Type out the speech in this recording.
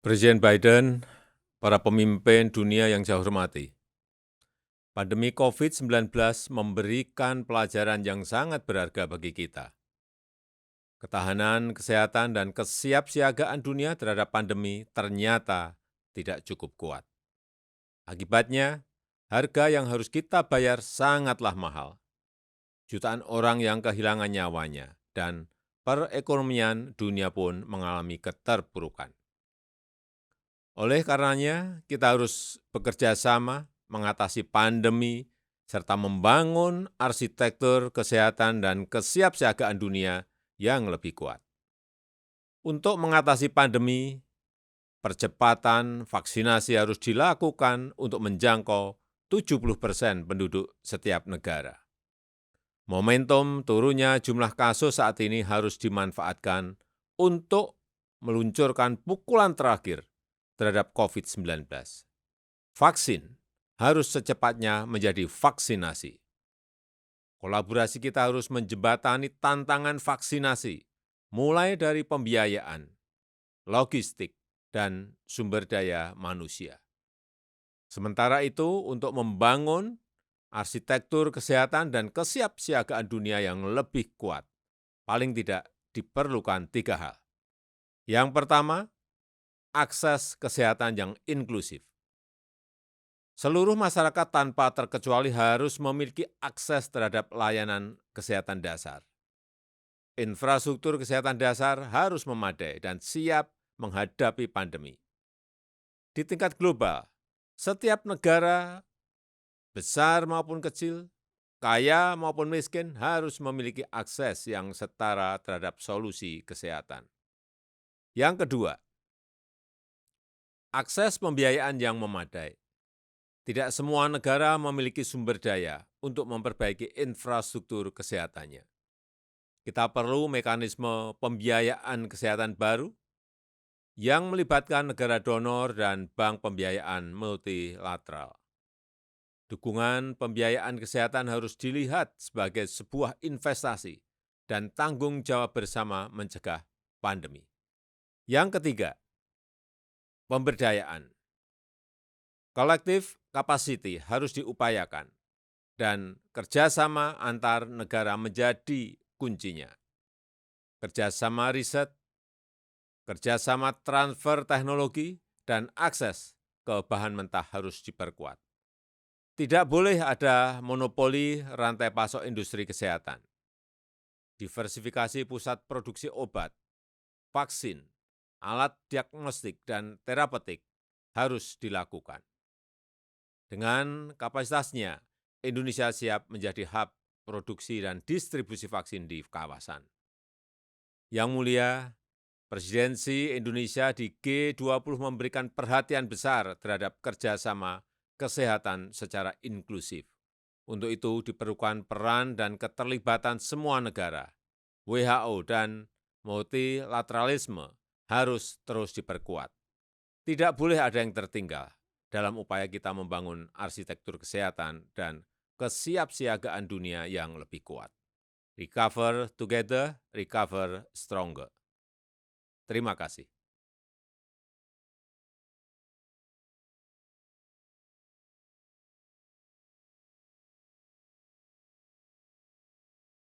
Presiden Biden, para pemimpin dunia yang saya hormati, pandemi COVID-19 memberikan pelajaran yang sangat berharga bagi kita. Ketahanan kesehatan dan kesiapsiagaan dunia terhadap pandemi ternyata tidak cukup kuat. Akibatnya, harga yang harus kita bayar sangatlah mahal. Jutaan orang yang kehilangan nyawanya dan perekonomian dunia pun mengalami keterpurukan. Oleh karenanya, kita harus bekerja sama mengatasi pandemi serta membangun arsitektur kesehatan dan kesiapsiagaan dunia yang lebih kuat. Untuk mengatasi pandemi, percepatan vaksinasi harus dilakukan untuk menjangkau 70% penduduk setiap negara. Momentum turunnya jumlah kasus saat ini harus dimanfaatkan untuk meluncurkan pukulan terakhir terhadap COVID-19. Vaksin harus secepatnya menjadi vaksinasi. Kolaborasi kita harus menjembatani tantangan vaksinasi, mulai dari pembiayaan, logistik, dan sumber daya manusia. Sementara itu, untuk membangun arsitektur kesehatan dan kesiapsiagaan dunia yang lebih kuat, paling tidak diperlukan 3 hal. Yang pertama, akses kesehatan yang inklusif. Seluruh masyarakat tanpa terkecuali harus memiliki akses terhadap layanan kesehatan dasar. Infrastruktur kesehatan dasar harus memadai dan siap menghadapi pandemi. Di tingkat global, setiap negara, besar maupun kecil, kaya maupun miskin, harus memiliki akses yang setara terhadap solusi kesehatan. Yang kedua, akses pembiayaan yang memadai. Tidak semua negara memiliki sumber daya untuk memperbaiki infrastruktur kesehatannya. Kita perlu mekanisme pembiayaan kesehatan baru yang melibatkan negara donor dan bank pembiayaan multilateral. Dukungan pembiayaan kesehatan harus dilihat sebagai sebuah investasi dan tanggung jawab bersama mencegah pandemi. Yang ketiga, pemberdayaan. Collective capacity harus diupayakan, dan kerjasama antar negara menjadi kuncinya. Kerjasama riset, kerjasama transfer teknologi, dan akses ke bahan mentah harus diperkuat. Tidak boleh ada monopoli rantai pasok industri kesehatan. Diversifikasi pusat produksi obat, vaksin, alat diagnostik, dan terapeutik harus dilakukan. Dengan kapasitasnya, Indonesia siap menjadi hub produksi dan distribusi vaksin di kawasan. Yang mulia, Presidensi Indonesia di G20 memberikan perhatian besar terhadap kerjasama kesehatan secara inklusif. Untuk itu diperlukan peran dan keterlibatan semua negara. WHO dan multilateralisme harus terus diperkuat. Tidak boleh ada yang tertinggal dalam upaya kita membangun arsitektur kesehatan dan kesiapsiagaan dunia yang lebih kuat. Recover together, recover stronger. Terima kasih.